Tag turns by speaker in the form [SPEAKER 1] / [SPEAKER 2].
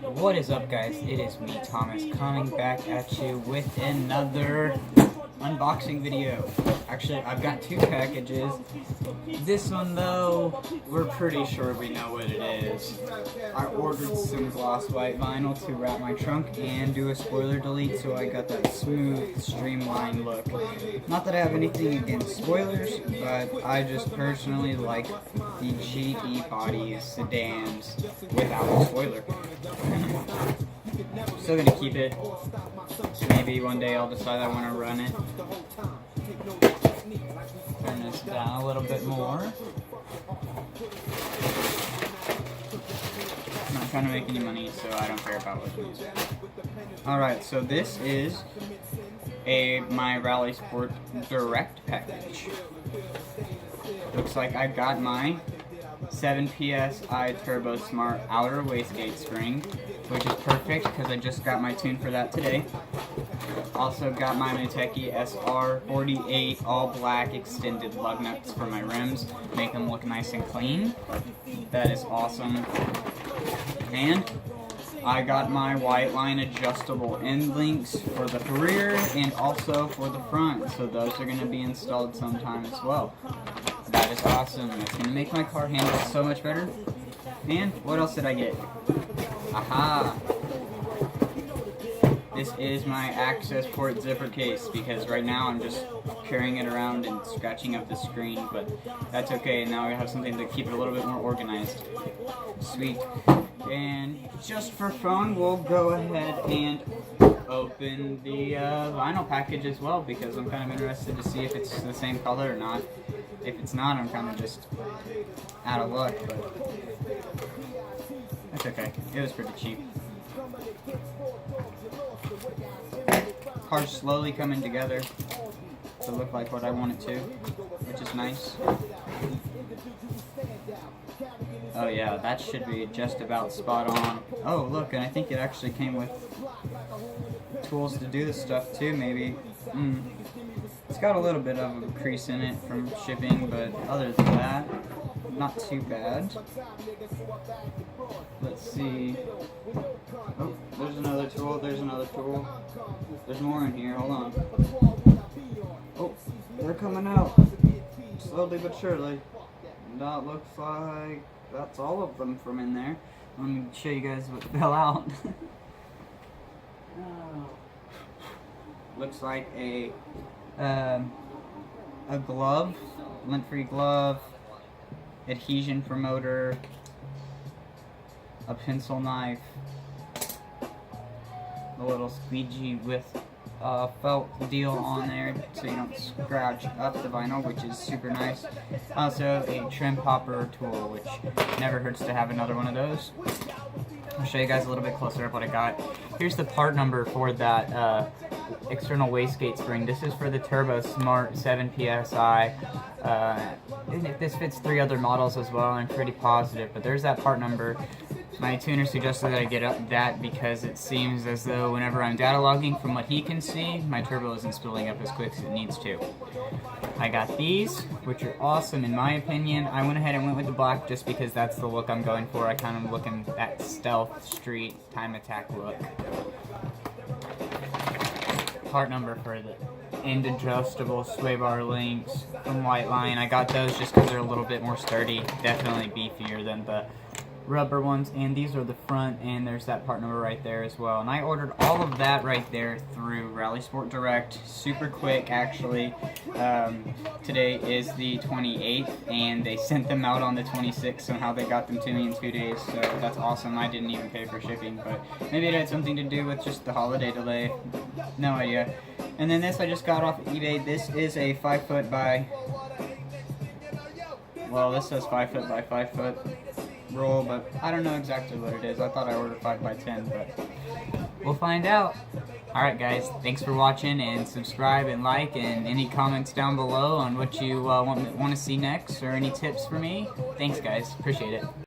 [SPEAKER 1] What is up, guys? It is me, Thomas, coming back at you with another unboxing video. Actually, I've got two packages. This one, though, we're pretty sure we know what it is. I ordered some gloss white vinyl to wrap my trunk and do a spoiler delete, so I got that smooth, streamlined look. Not that I have anything against spoilers, but I just personally like the GE bodies sedans without a spoiler. Still gonna keep it. Maybe one day I'll decide I want to run it. Turn this down a little bit more. I'm not trying to make any money, so I don't care about what these are. Alright, so this is my Rally Sport Direct package. Looks like I got my 7 PSI Turbo Smart outer wastegate spring, which is perfect because I just got my tune for that today. Also got my Motegi SR48 all black extended lug nuts for my rims, make them look nice and clean. That is awesome. And I got my white line adjustable end links for the rear and also for the front, so those are going to be installed sometime as well. That is awesome. It's going to make my car handle so much better. And what else did I get? Aha! This is my access port zipper case, because right now I'm just carrying it around and scratching up the screen, but that's okay. Now I have something to keep it a little bit more organized. Sweet. And just for fun, we'll go ahead and open the vinyl package as well, because I'm kind of interested to see if it's the same color or not. If it's not, I'm kind of just out of luck, but that's okay. It was pretty cheap. Car's slowly coming together to look like what I want it to, which is nice. Oh yeah, that should be just about spot on. Oh look, and I think it actually came with tools to do this stuff too, maybe. It's got a little bit of a crease in it from shipping, but other than that, not too bad. Let's see. Oh, there's another tool, there's another tool. There's more in here, hold on. Oh, they're coming out. Slowly but surely. And that looks like that's all of them from in there. Let me show you guys what fell out. Looks like a glove, lint-free glove, adhesion for motor, a pencil knife, a little squeegee with a felt deal on there so you don't scratch up the vinyl, which is super nice. Also a trim popper tool, which never hurts to have another one of those. I'll show you guys a little bit closer up what I got. Here's the part number for that external wastegate spring. This is for the Turbo Smart 7 PSI. This fits 3 other models as well, and I'm pretty positive, but there's that part number. My tuner suggested that I get that because it seems as though whenever I'm data logging, from what he can see, my turbo isn't spooling up as quick as it needs to. I got these, which are awesome in my opinion. I went ahead and went with the black just because that's the look I'm going for. I kind of looking at stealth, street, time attack look. Part number for the end adjustable sway bar links from White Line. I got those just because they're a little bit more sturdy, definitely beefier than the rubber ones, and these are the front, and there's that part number right there as well. And I ordered all of that right there through Rally Sport Direct, super quick actually. Today is the 28th and they sent them out on the 26th. Somehow they got them to me in 2 days, so that's awesome. I didn't even pay for shipping, but maybe it had something to do with just the holiday delay, no idea. And then this I just got off eBay. This is a 5 foot by, well, this says 5 foot by 5 foot roll, but I don't know exactly what it is. I thought I ordered 5 by 10, but we'll find out. Alright guys, thanks for watching, and subscribe and like, and any comments down below on what you want to see next, or any tips for me. Thanks guys, appreciate it.